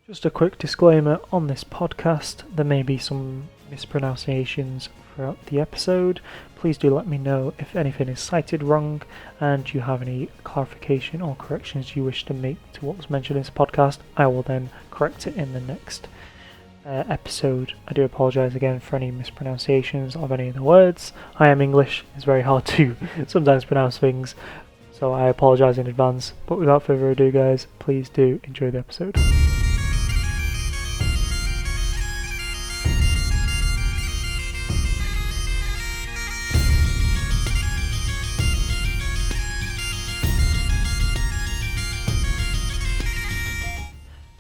Just a quick disclaimer on this podcast, there may be some mispronunciations throughout the episode. Please do let me know if anything is cited wrong and you have any clarification or corrections you wish to make to what was mentioned in this podcast. I will then correct it in the next episode. I do apologise again for any mispronunciations of any of the words. I am English, it's very hard to sometimes pronounce things, so I apologise in advance. But without further ado guys, please do enjoy the episode.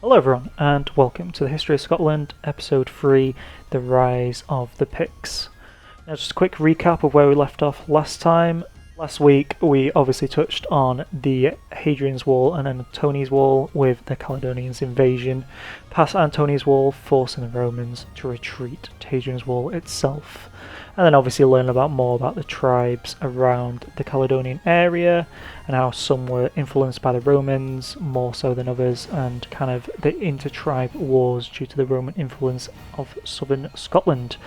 Hello everyone, and welcome to the History of Scotland, Episode 3, The Rise of the Picts. Now just a quick recap of where we left off last time. Last week we obviously touched on the Hadrian's Wall and Antonius Wall with the Caledonians' invasion, past Antonius Wall forcing the Romans to retreat to Hadrian's Wall itself. And then obviously learn more about the tribes around the Caledonian area and how some were influenced by the Romans more so than others, and kind of the inter-tribe wars due to the Roman influence of southern Scotland.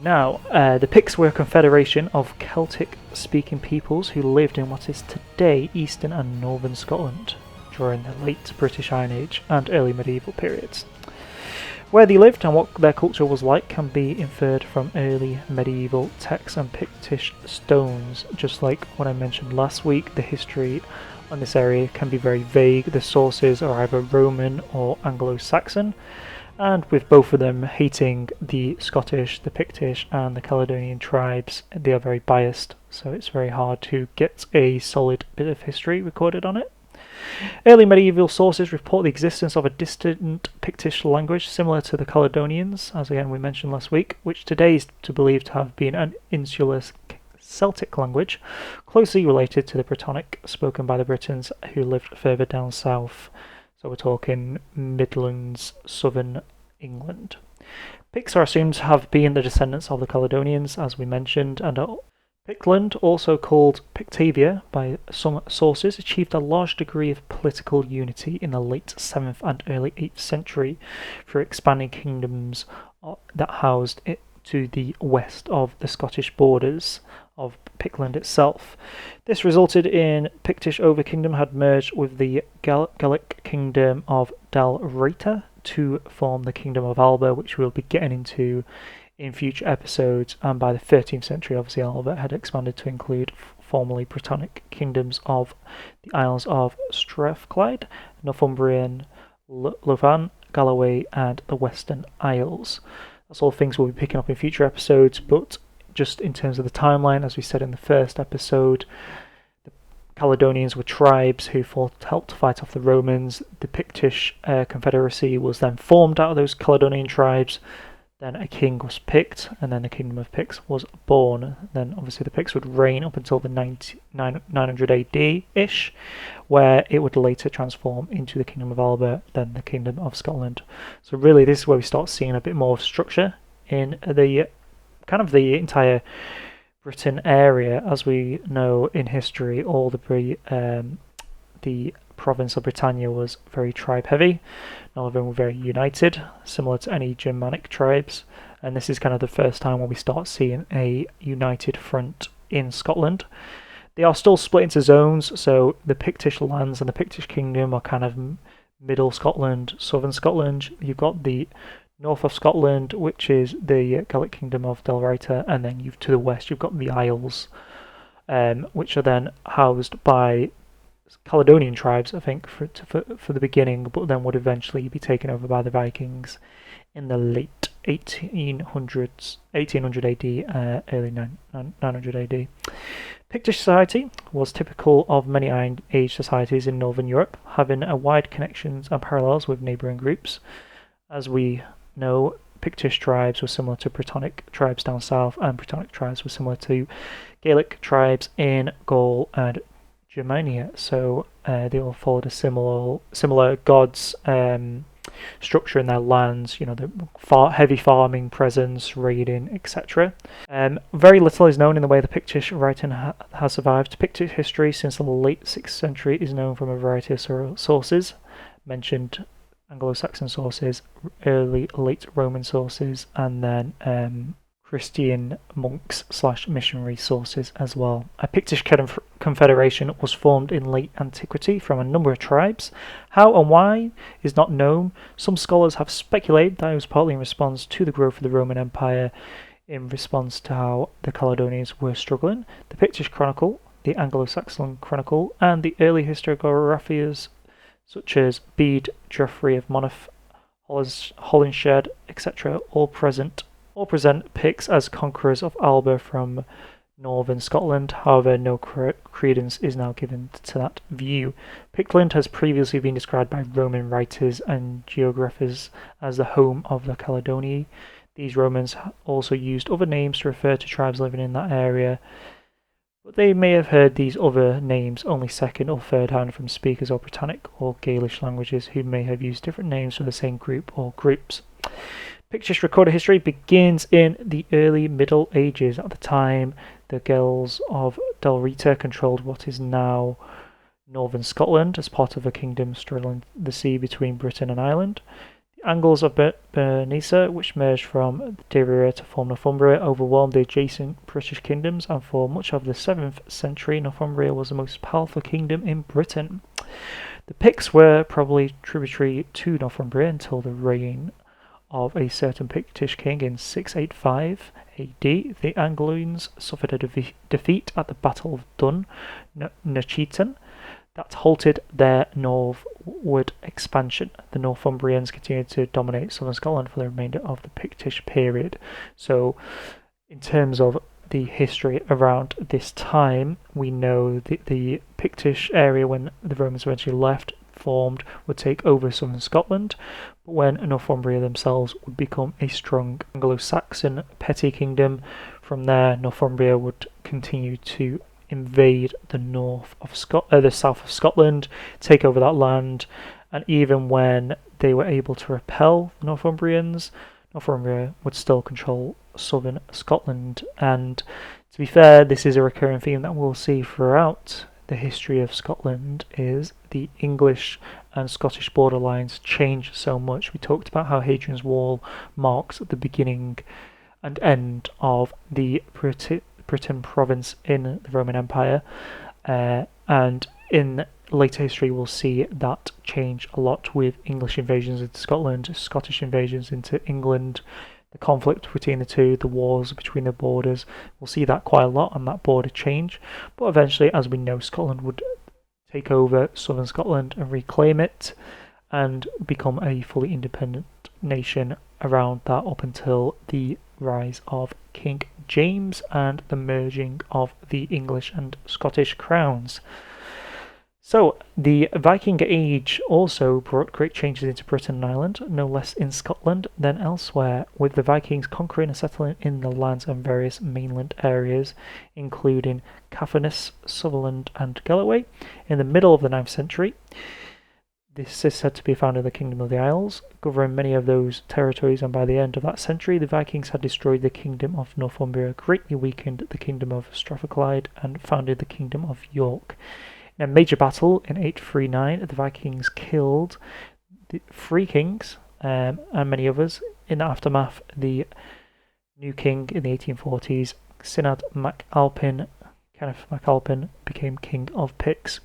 Now, the Picts were a confederation of Celtic-speaking peoples who lived in what is today eastern and northern Scotland during the late British Iron Age and early medieval periods. Where they lived and what their culture was like can be inferred from early medieval texts and Pictish stones. Just like what I mentioned last week, the history on this area can be very vague. The sources are either Roman or Anglo-Saxon, and with both of them hating the Scottish, the Pictish and the Caledonian tribes, they are very biased, so it's very hard to get a solid bit of history recorded on it. Early medieval sources report the existence of a distant Pictish language similar to the Caledonians, as again we mentioned last week, which today is believed to have been an insular Celtic language, closely related to the Brittonic spoken by the Britons who lived further down south. So we're talking Midlands, southern England. Picts are assumed to have been the descendants of the Caledonians, as we mentioned, and Pictland, also called Pictavia by some sources, achieved a large degree of political unity in the late 7th and early 8th century through expanding kingdoms that housed it to the west of the Scottish borders of Pictland itself. This resulted in Pictish Overkingdom had merged with the Gaelic Kingdom of Dalrieta to form the Kingdom of Alba, which we'll be getting into in future episodes, and by the 13th century obviously Alba had expanded to include formerly Brittonic kingdoms of the Isles of Strathclyde, Northumbrian, Lothian, Galloway and the Western Isles. That's all things we'll be picking up in future episodes, but just in terms of the timeline, as we said in the first episode, the Caledonians were tribes who helped fight off the Romans. The Pictish Confederacy was then formed out of those Caledonian tribes. Then a king was picked, and then the Kingdom of Picts was born. Then obviously the Picts would reign up until the 900 AD-ish, where it would later transform into the Kingdom of Alba, then the Kingdom of Scotland. So really this is where we start seeing a bit more of structure in the kind of the entire Britain area. As we know in history, all the province of Britannia was very tribe heavy. None of them were very united, similar to any Germanic tribes, and this is kind of the first time when we start seeing a united front in Scotland. They are still split into zones, so the Pictish lands and the Pictish kingdom are kind of middle Scotland, southern Scotland. You've got the north of Scotland, which is the Gaelic kingdom of Dalrieta, and then to the west you've got the Isles, which are then housed by Caledonian tribes, I think, for the beginning, but then would eventually be taken over by the Vikings in the late 1800 AD, early 900 AD. Pictish society was typical of many Iron Age societies in Northern Europe, having a wide connections and parallels with neighbouring groups. As we know, Pictish tribes were similar to Brittonic tribes down south, and Brittonic tribes were similar to Gaelic tribes in Gaul and Germania, so they all followed a similar gods structure in their lands, the heavy farming presence, raiding, etc. Very little is known in the way the Pictish writing has survived. Pictish history since the late 6th century is known from a variety of sources. Mentioned Anglo-Saxon sources, early late Roman sources, and then Christian monks / missionary sources as well. A Pictish confederation was formed in late antiquity from a number of tribes. How and why is not known. Some scholars have speculated that it was partly in response to the growth of the Roman Empire, in response to how the Caledonians were struggling. The Pictish Chronicle, the Anglo-Saxon Chronicle, and the early historiographies such as Bede, Geoffrey of Monmouth, Holinshed, etc., all present Picts as conquerors of Alba from northern Scotland. However, no credence is now given to that view. Pictland has previously been described by Roman writers and geographers as the home of the Caledonii. These Romans also used other names to refer to tribes living in that area, but they may have heard these other names only second or third hand from speakers of Britannic or Gaelish languages who may have used different names for the same group or groups. Pictish recorded history begins in the early Middle Ages. At the time, the Gaels of Dalrita controlled what is now northern Scotland as part of a kingdom straddling the sea between Britain and Ireland. The Angles of Bernisa, which merged from Deira to form Northumbria, overwhelmed the adjacent British kingdoms, and for much of the 7th century, Northumbria was the most powerful kingdom in Britain. The Picts were probably tributary to Northumbria until the reign of a certain Pictish king in 685 AD. The Angloans suffered a defeat at the Battle of Dun Nuchitan that halted their northward expansion. The Northumbrians continued to dominate southern Scotland for the remainder of the Pictish period. So, in terms of the history around this time, we know that the Pictish area, when the Romans eventually left, would take over southern Scotland, but when Northumbria themselves would become a strong Anglo-Saxon petty kingdom. From there, Northumbria would continue to invade the south of Scotland, take over that land, and even when they were able to repel the Northumbrians, Northumbria would still control southern Scotland. And to be fair, this is a recurring theme that we'll see throughout the history of Scotland, is the English and Scottish borderlines change so much. We talked about how Hadrian's Wall marks the beginning and end of the Britain province in the Roman Empire, and in later history we'll see that change a lot with English invasions into Scotland, Scottish invasions into England, the conflict between the two, the wars between the borders. We'll see that quite a lot, and that border change. But eventually, as we know, Scotland would take over southern Scotland and reclaim it and become a fully independent nation around that, up until the rise of King James and the merging of the English and Scottish crowns. So, the Viking Age also brought great changes into Britain and Ireland, no less in Scotland than elsewhere, with the Vikings conquering and settling in the lands and various mainland areas, including Caithness, Sutherland and Galloway, in the middle of the 9th century. This is said to be found in the Kingdom of the Isles, governing many of those territories, and by the end of that century the Vikings had destroyed the Kingdom of Northumbria, greatly weakened the Kingdom of Strathclyde, and founded the Kingdom of York. In a major battle in 839, the Vikings killed the 3 kings and many others. In the aftermath, the new king in the 1840s, Kenneth MacAlpin, became king of Picts.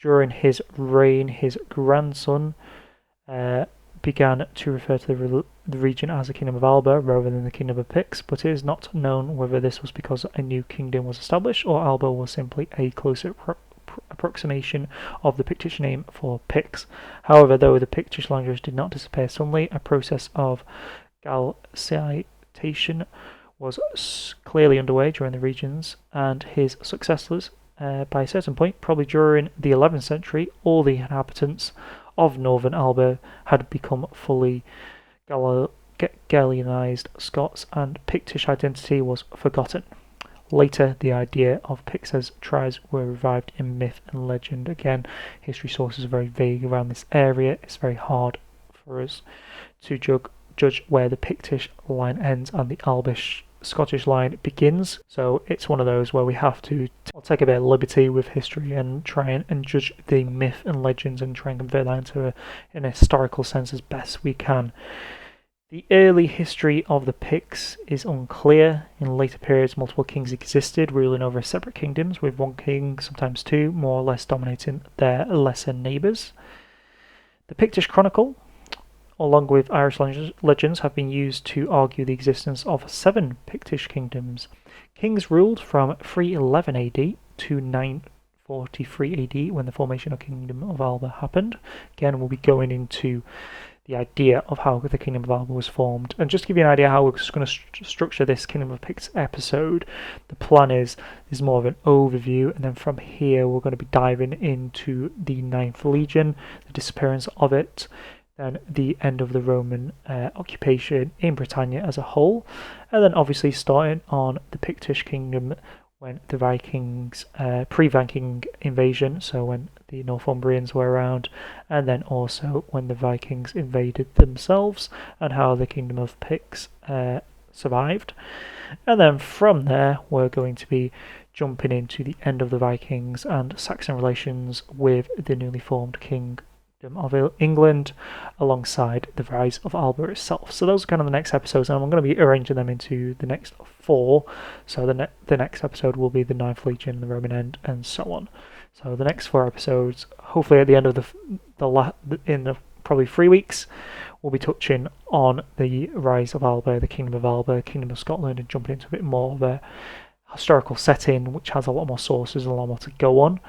During his reign, his grandson began to refer to the region as the Kingdom of Alba rather than the Kingdom of Picts, but it is not known whether this was because a new kingdom was established or Alba was simply a closer approximation of the Pictish name for Picts. However, though the Pictish language did not disappear suddenly, a process of Galicitation was clearly underway during the regions, and his successors, by a certain point, probably during the 11th century, all the inhabitants of northern Alba had become fully Gallianized Scots, and Pictish identity was forgotten. Later, the idea of Picts as tribes were revived in myth and legend. Again, history sources are very vague around this area. It's very hard for us to judge where the Pictish line ends and the Scottish line begins. So it's one of those where we have to take a bit of liberty with history and try and judge the myth and legends and try and convert that into an historical sense as best we can. The early history of the Picts is unclear. In later periods, multiple kings existed, ruling over separate kingdoms, with one king, sometimes two, more or less dominating their lesser neighbours. The Pictish Chronicle, along with Irish legends, have been used to argue the existence of 7 Pictish kingdoms. Kings ruled from 311 AD to 943 AD, when the formation of Kingdom of Alba happened. Again, we'll be going into the idea of how the Kingdom of Alba was formed. And just to give you an idea how we're going to structure this Kingdom of Picts episode, the plan is more of an overview, and then from here we're going to be diving into the 9th Legion, the disappearance of it, then the end of the Roman occupation in Britannia as a whole, and then obviously starting on the Pictish Kingdom when the Vikings, pre-Viking invasion, so when the Northumbrians were around, and then also when the Vikings invaded themselves, and how the Kingdom of Picts survived. And then from there, we're going to be jumping into the end of the Vikings and Saxon relations with the newly formed Kingdom of England, alongside the rise of Alba itself. So those are kind of the next episodes, and I'm going to be arranging them into the next 4. So the next episode will be the 9th Legion, the Roman end, and so on. So the next 4 episodes, hopefully at the end of in probably 3 weeks, we'll be touching on the rise of Alba, the Kingdom of Alba, Kingdom of Scotland, and jumping into a bit more of a historical setting, which has a lot more sources and a lot more to go on.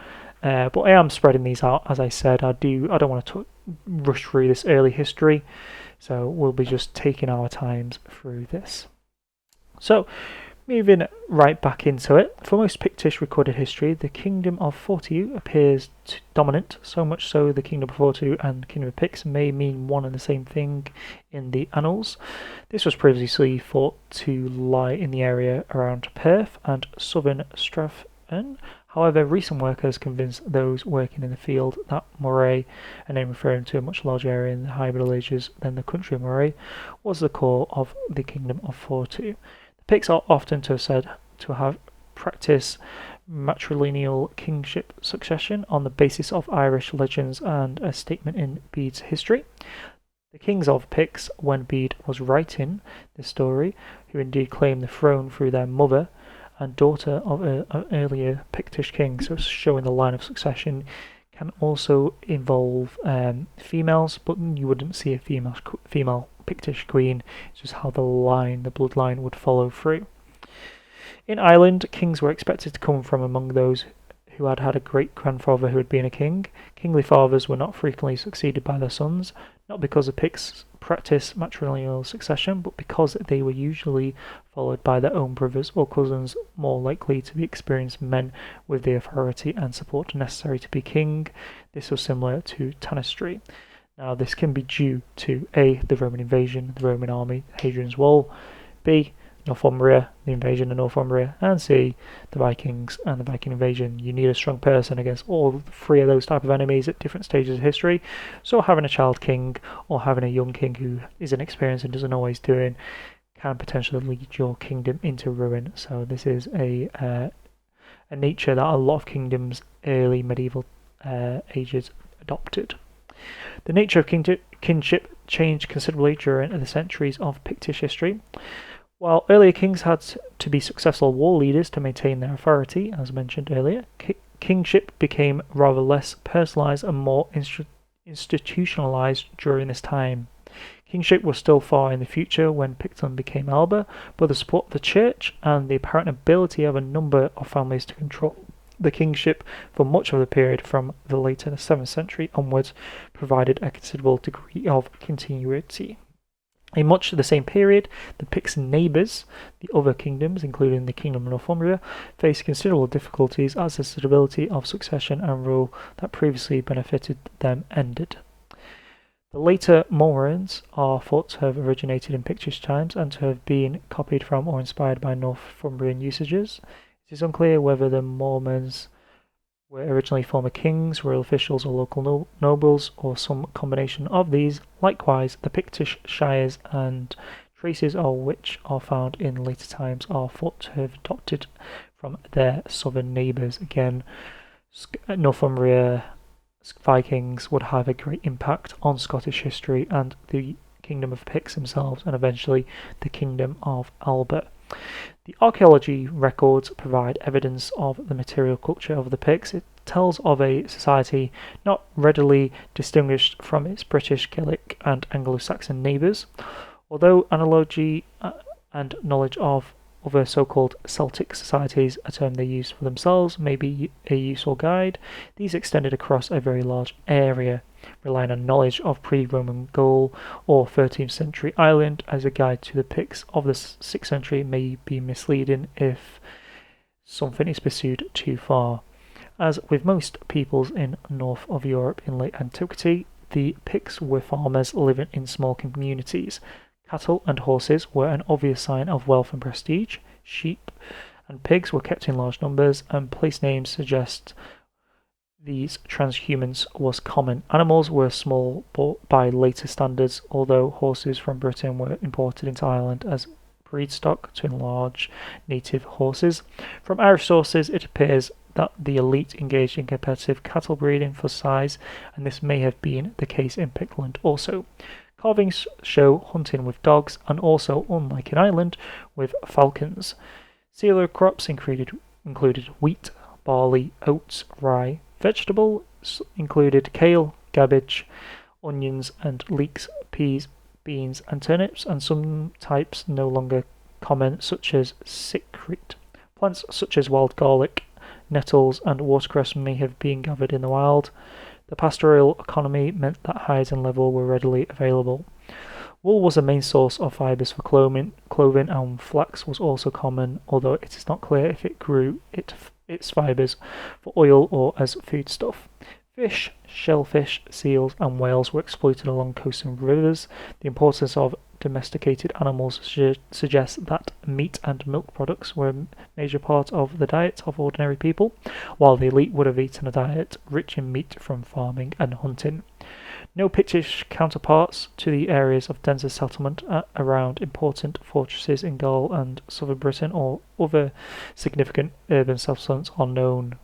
But I am spreading these out, as I said. I don't want to rush through this early history, so we'll be just taking our times through this. So, moving right back into it, for most Pictish recorded history, the Kingdom of Forteu appears dominant, so much so the Kingdom of Forteu and Kingdom of Picts may mean one and the same thing in the annals. This was previously thought to lie in the area around Perth and southern Strathern. However, recent work has convinced those working in the field that Moray, a name referring to a much larger area in the High Middle Ages than the country of Moray, was the core of the Kingdom of Forteu. The Picts are often said to have practiced matrilineal kingship succession on the basis of Irish legends and a statement in Bede's history. The kings of Picts, when Bede was writing the story, who indeed claimed the throne through their mother and daughter of an earlier Pictish king, so showing the line of succession, can also involve females, but you wouldn't see a female Pictish queen. It's just how the bloodline would follow through. In Ireland, kings were expected to come from among those who had had a great-grandfather who had been a king. Kingly fathers were not frequently succeeded by their sons, not because the Picts practiced matrilineal succession, but because they were usually followed by their own brothers or cousins, more likely to be experienced men with the authority and support necessary to be king. This was similar to tanistry. Now, this can be due to A, the Roman invasion, the Roman army, Hadrian's Wall, B, Northumbria, the invasion of Northumbria, and C, the Vikings and the Viking invasion. You need a strong person against all 3 of those type of enemies at different stages of history. So having a child king or having a young king who is inexperienced and doesn't know what he's doing can potentially lead your kingdom into ruin. So this is a nature that a lot of kingdoms early medieval ages adopted. The nature of kingship changed considerably during the centuries of Pictish history. While earlier kings had to be successful war leaders to maintain their authority, as mentioned earlier, kingship became rather less personalised and more institutionalised during this time. Kingship was still far in the future when Pictland became Alba, but the support of the church and the apparent ability of a number of families to control the kingship for much of the period from the later 7th century onwards provided a considerable degree of continuity. In much the same period, the Picts' neighbours, the other kingdoms, including the Kingdom of Northumbria, faced considerable difficulties as the stability of succession and rule that previously benefited them ended. The later Mormones are thought to have originated in Pictish times and to have been copied from or inspired by Northumbrian usages. It is unclear whether the Mormons were originally former kings, royal officials, or local nobles, or some combination of these. Likewise, the Pictish shires and traces of which are found in later times are thought to have adopted from their southern neighbours. Again, Northumbria Vikings would have a great impact on Scottish history and the Kingdom of Picts themselves, and eventually the Kingdom of Alba. The archaeology records provide evidence of the material culture of the Picts. It tells of a society not readily distinguished from its British, Gaelic and Anglo-Saxon neighbours, although analogy and knowledge of other so-called Celtic societies, a term they use for themselves, may be a useful guide. These extended across a very large area, relying on knowledge of pre-Roman Gaul or 13th century Ireland as a guide to the Picts of the 6th century may be misleading if something is pursued too far. As with most peoples in north of Europe in late antiquity, the Picts were farmers living in small communities. Cattle and horses were an obvious sign of wealth and prestige. Sheep and pigs were kept in large numbers, and place names suggest these transhumance was common. Animals were small by later standards, although horses from Britain were imported into Ireland as breed stock to enlarge native horses. From Irish sources, it appears that the elite engaged in competitive cattle breeding for size, and this may have been the case in Pictland also. Carvings show hunting with dogs, and also, unlike in Ireland, with falcons. Cereal crops included wheat, barley, oats, rye. Vegetables included kale, cabbage, onions and leeks, peas, beans and turnips, and some types no longer common, such as cycrete. Plants such as wild garlic, nettles and watercress may have been gathered in the wild. The pastoral economy meant that hides and leather were readily available. Wool was a main source of fibres for clothing, and flax was also common, although it is not clear if it grew its fibres for oil or as foodstuff. Fish, shellfish, seals and whales were exploited along coasts and rivers. The importance of domesticated animals suggests that meat and milk products were a major part of the diet of ordinary people, while the elite would have eaten a diet rich in meat from farming and hunting. No Pictish counterparts to the areas of denser settlement around important fortresses in Gaul and southern Britain or other significant urban settlements are known.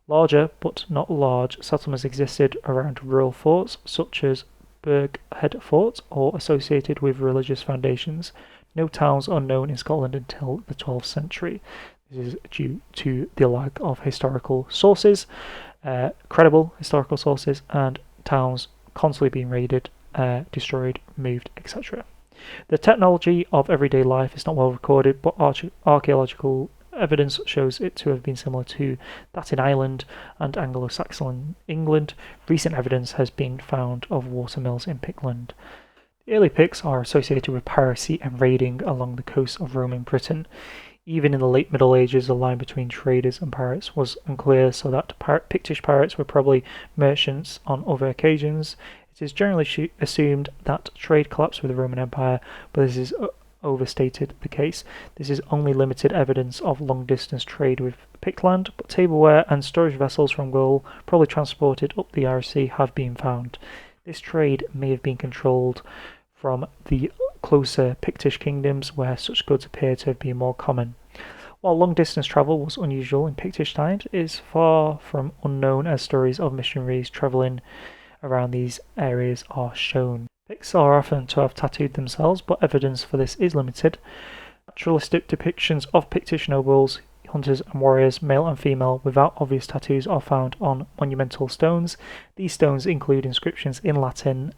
Larger, but not large, settlements existed around rural forts, such as Burghead Fort, or associated with religious foundations. No towns are known in Scotland until the 12th century. This is due to the lack of historical sources, credible historical sources, and towns constantly being raided, destroyed, moved, etc. The technology of everyday life is not well recorded, but archaeological evidence shows it to have been similar to that in Ireland and Anglo-Saxon England. Recent evidence has been found of watermills in Pictland. The early Picts are associated with piracy and raiding along the coast of Roman Britain. Even in the late Middle Ages, the line between traders and pirates was unclear, so that Pictish pirates were probably merchants on other occasions. It is generally assumed that trade collapsed with the Roman Empire, but this is overstated the case. This is only limited evidence of long-distance trade with Pictland, but tableware and storage vessels from Gaul, probably transported up the Irish Sea, have been found. This trade may have been controlled from the closer Pictish kingdoms, where such goods appear to have been more common. While long-distance travel was unusual in Pictish times, it is far from unknown as stories of missionaries travelling around these areas are shown. Picts are often to have tattooed themselves, but evidence for this is limited. Naturalistic depictions of Pictish nobles, hunters and warriors, male and female, without obvious tattoos are found on monumental stones. These stones include inscriptions in Latin,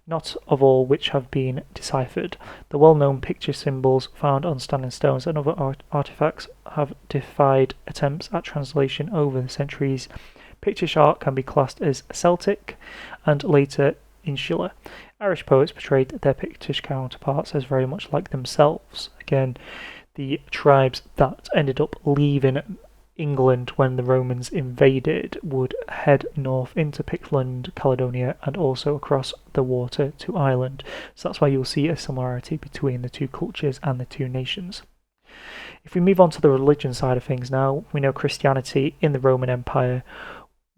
not of all which have been deciphered. The well-known picture symbols found on standing stones and other artifacts have defied attempts at translation over the centuries. Pictish art can be classed as Celtic and later insular. Irish poets portrayed their Pictish counterparts as very much like themselves. Again, the tribes that ended up leaving England when the Romans invaded would head north into Pictland, Caledonia, and also across the water to Ireland. So that's why you'll see a similarity between the two cultures and the two nations. If we move on to the religion side of things now, we know Christianity in the Roman Empire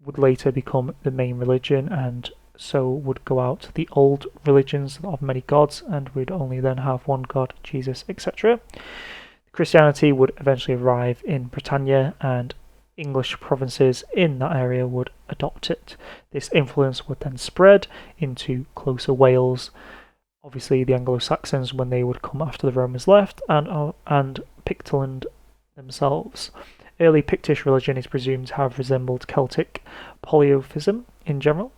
would later become the main religion, and so would go out the old religions of many gods, and we'd only then have one god, Jesus, etc. Christianity would eventually arrive in Britannia, and English provinces in that area would adopt it. This influence would then spread into closer Wales, obviously the Anglo-Saxons when they would come after the Romans left, and Pictland themselves. Early Pictish religion is presumed to have resembled Celtic polytheism in general,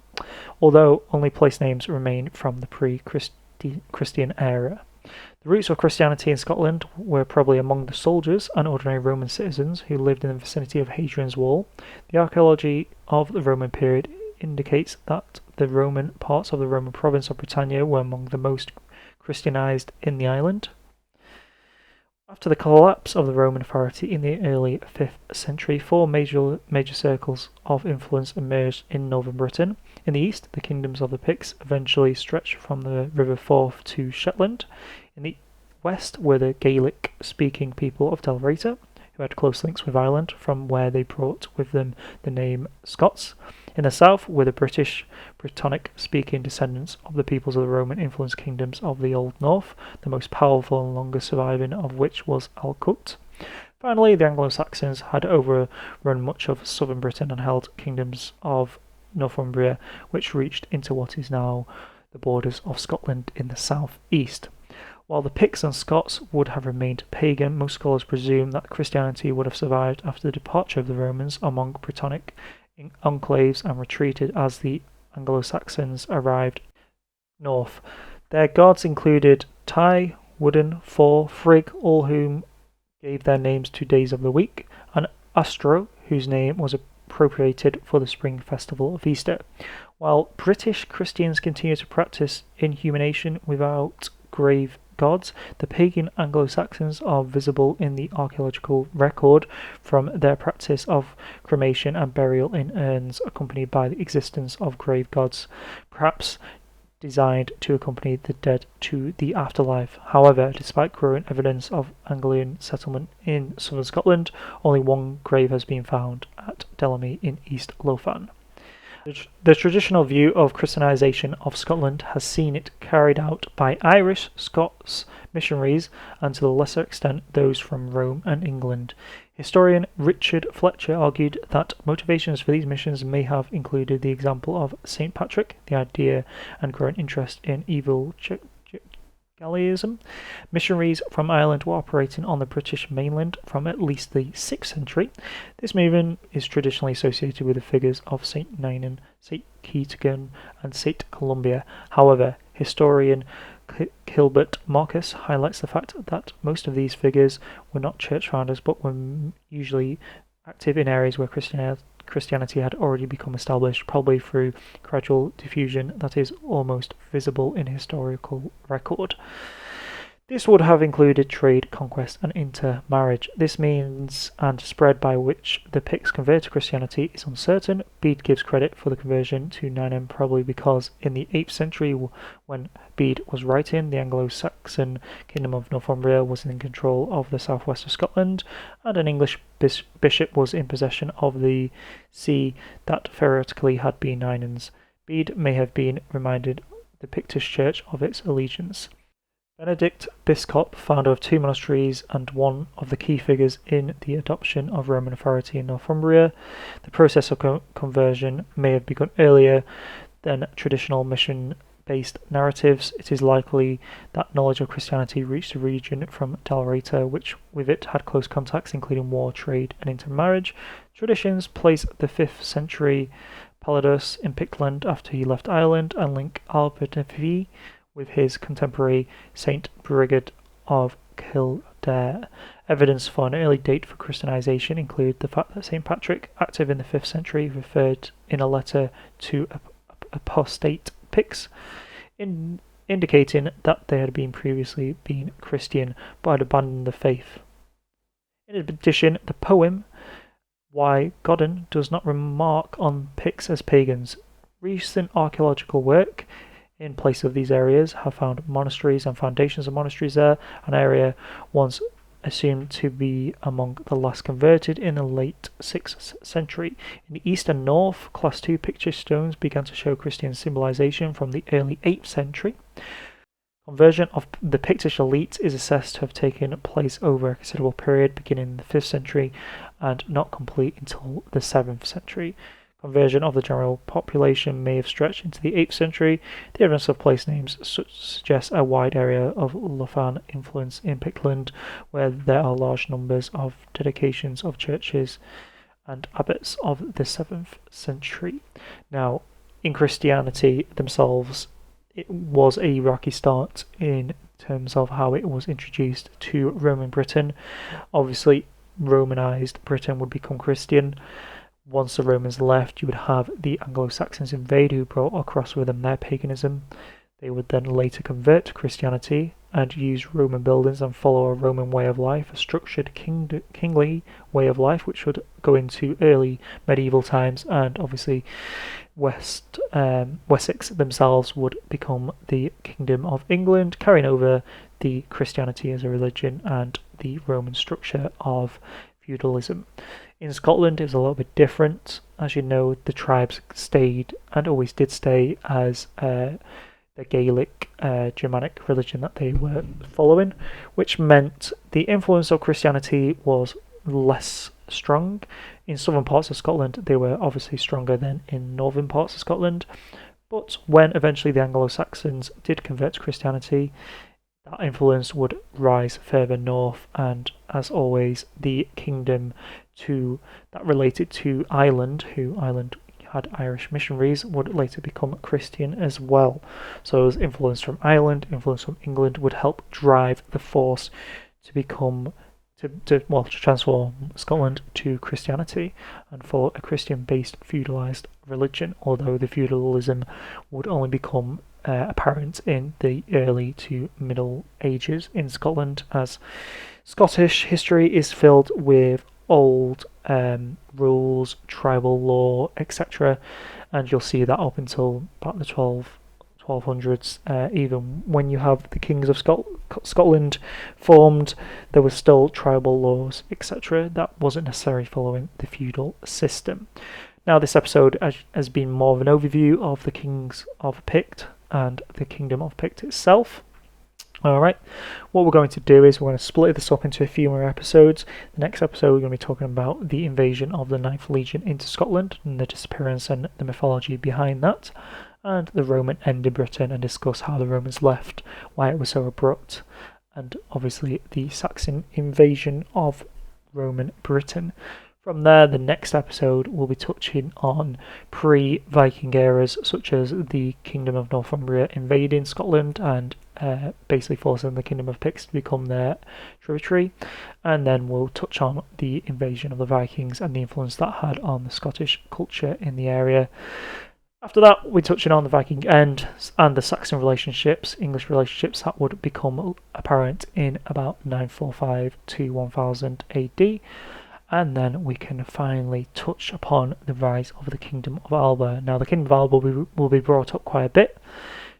although only place names remain from the pre-Christian era. The roots of Christianity in Scotland were probably among the soldiers and ordinary Roman citizens who lived in the vicinity of Hadrian's Wall. The archaeology of the Roman period indicates that the Roman parts of the Roman province of Britannia were among the most Christianized in the island. After the collapse of the Roman authority in the early 5th century, four major circles of influence emerged in northern Britain. In the east, the kingdoms of the Picts eventually stretched from the River Forth to Shetland. In the west were the Gaelic-speaking people of Dalrieta, who had close links with Ireland, from where they brought with them the name Scots. In the south were the British, Brittonic-speaking descendants of the peoples of the Roman-influenced kingdoms of the Old North, the most powerful and longest surviving of which was Alcut. Finally, the Anglo-Saxons had overrun much of southern Britain and held kingdoms of Northumbria, which reached into what is now the borders of Scotland in the south-east. While the Picts and Scots would have remained pagan, most scholars presume that Christianity would have survived after the departure of the Romans among Brittonic enclaves and retreated as the Anglo-Saxons arrived north. Their gods included Ty, Woden, Thor, Frigg, all whom gave their names to days of the week, and Astro, whose name was appropriated for the spring festival of Easter. While British Christians continue to practice inhumation without grave gods, the pagan Anglo-Saxons are visible in the archaeological record from their practice of cremation and burial in urns, accompanied by the existence of grave gods, perhaps designed to accompany the dead to the afterlife. However, despite growing evidence of Anglian settlement in southern Scotland, only one grave has been found at Delamy in East Lothian. The traditional view of Christianization of Scotland has seen it carried out by Irish, Scots missionaries, and to a lesser extent those from Rome and England. Historian Richard Fletcher argued that motivations for these missions may have included the example of St. Patrick, the idea and growing interest in evangelicalism. Missionaries from Ireland were operating on the British mainland from at least the 6th century. This movement is traditionally associated with the figures of St. Ninian, St. Keaton, and St. Columba. However, historian Gilbert Marcus highlights the fact that most of these figures were not church founders but were usually active in areas where Christianity had already become established, probably through gradual diffusion that is almost visible in historical record. This would have included trade, conquest, and intermarriage. This means and spread by which the Picts converted to Christianity is uncertain. Bede gives credit for the conversion to Ninian probably because in the 8th century, when Bede was writing, the Anglo-Saxon Kingdom of Northumbria was in control of the southwest of Scotland, and an English bishop was in possession of the see that theoretically had been Ninian's. Bede may have been reminded the Pictish Church of its allegiance. Benedict Biscop, founder of 2 monasteries and one of the key figures in the adoption of Roman authority in Northumbria, the process of conversion may have begun earlier than traditional mission-based narratives. It is likely that knowledge of Christianity reached the region from Dalrieta, which with it had close contacts including war, trade, and intermarriage. Traditions place the 5th century Palladius in Pictland after he left Ireland and link Alba with his contemporary Saint Brigid of Kildare. Evidence for an early date for Christianization include the fact that Saint Patrick, active in the 5th century, referred in a letter to apostate Picts, indicating that they had previously been Christian but had abandoned the faith. In addition, the poem Why Godden does not remark on Picts as pagans. Recent archaeological work in place of these areas have found monasteries and foundations of monasteries there, an area once assumed to be among the last converted in the late 6th century. In the east and north, Class II picture stones began to show Christian symbolization from the early 8th century. Conversion of the Pictish elite is assessed to have taken place over a considerable period, beginning in the 5th century and not complete until the 7th century. Conversion of the general population may have stretched into the 8th century. The evidence of place names suggests a wide area of Lothian influence in Pictland, where there are large numbers of dedications of churches and abbots of the 7th century. Now, in Christianity themselves, it was a rocky start in terms of how it was introduced to Roman Britain. Obviously, Romanized Britain would become Christian. Once the Romans left, you would have the Anglo-Saxons invade, who brought across with them their paganism. They would then later convert to Christianity and use Roman buildings and follow a Roman way of life, a structured kingly way of life, which would go into early medieval times, and obviously Wessex themselves would become the Kingdom of England, carrying over the Christianity as a religion and the Roman structure of feudalism. In Scotland, it was a little bit different. As you know, the tribes stayed and always did stay as the Gaelic Germanic religion that they were following, which meant the influence of Christianity was less strong. In southern parts of Scotland, they were obviously stronger than in northern parts of Scotland. But when eventually the Anglo-Saxons did convert to Christianity, that influence would rise further north, and as always, the kingdom that related to Ireland, Ireland had Irish missionaries, would later become Christian as well. So as influence from Ireland, influence from England would help drive the force to transform Scotland to Christianity and follow a Christian-based feudalised religion, although the feudalism would only become apparent in the early to middle ages in Scotland, as Scottish history is filled with old rules, tribal law, etc., and you'll see that up until about the 1200s. Even when you have the kings of Scotland formed, there was still tribal laws, etc., that wasn't necessarily following the feudal system. Now, this episode has been more of an overview of the kings of Pict and the Kingdom of Pict itself. Alright, what we're going to do is we're going to split this up into a few more episodes. The next episode we're going to be talking about the invasion of the 9th Legion into Scotland and the disappearance and the mythology behind that, and the Roman end in Britain, and discuss how the Romans left, why it was so abrupt, and obviously the Saxon invasion of Roman Britain. From there, the next episode will be touching on pre-Viking eras, such as the Kingdom of Northumbria invading Scotland and basically forcing the Kingdom of Picts to become their tributary. And then we'll touch on the invasion of the Vikings and the influence that had on the Scottish culture in the area. After that, we're touching on the Viking end and the Saxon relationships, English relationships that would become apparent in about 945 to 1000 AD. And then we can finally touch upon the rise of the Kingdom of Alba. Now, the Kingdom of Alba will be brought up quite a bit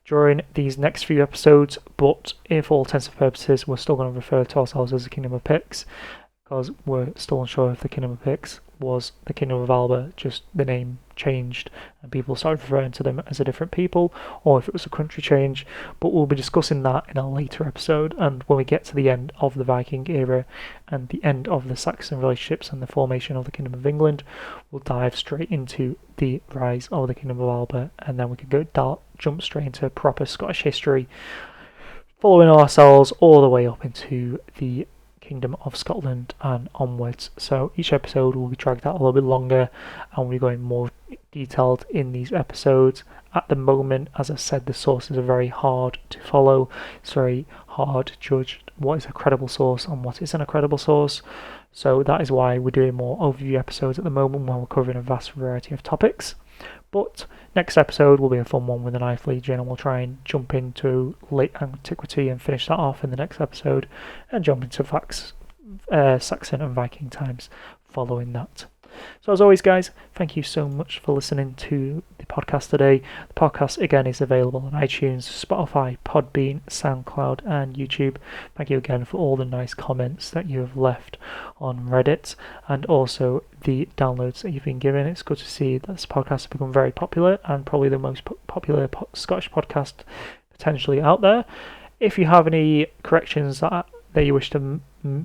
during these next few episodes, but if all intents and purposes, we're still going to refer to ourselves as the Kingdom of Picts, because we're still unsure if the Kingdom of Picts was the Kingdom of Alba, just the name changed and people started referring to them as a different people, or if it was a country change. But we'll be discussing that in a later episode, and when we get to the end of the Viking era and the end of the Saxon relationships and the formation of the Kingdom of England, we'll dive straight into the rise of the Kingdom of Alba, and then we can jump straight into proper Scottish history, following ourselves all the way up into the Kingdom of Scotland and onwards. So each episode will be dragged out a little bit longer, and we'll be going more detailed in these episodes. At the moment, as I said, the sources are very hard to follow. It's very hard to judge what is a credible source and what isn't a credible source. So that is why we're doing more overview episodes at the moment, while we're covering a vast variety of topics. But next episode will be a fun one with the 9th Legion, and we'll try and jump into late antiquity and finish that off in the next episode, and jump into Saxon and Viking times following that. So as always, guys, thank you so much for listening to the podcast today. The podcast, again, is available on iTunes, Spotify, PodBean, SoundCloud, and YouTube. Thank you again for all the nice comments that you have left on Reddit, and also the downloads that you've been given. It's good to see that this podcast has become very popular, and probably the most popular Scottish podcast potentially out there. If you have any corrections that you wish to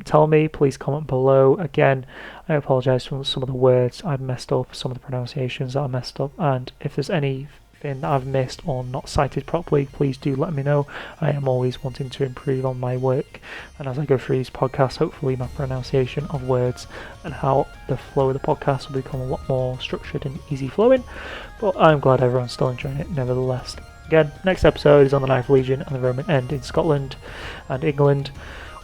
tell me, please comment below. Again, I apologise for some of the words I've messed up, some of the pronunciations that I messed up, and if there's anything that I've missed or not cited properly, please do let me know. I am always wanting to improve on my work, and as I go through these podcasts, hopefully my pronunciation of words and how the flow of the podcast will become a lot more structured and easy flowing. But I'm glad everyone's still enjoying it nevertheless. Again, next episode is on the Ninth Legion and the Roman End in Scotland and England.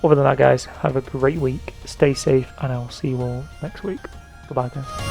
Other than that, guys, have a great week, stay safe, and I will see you all next week. Goodbye, guys.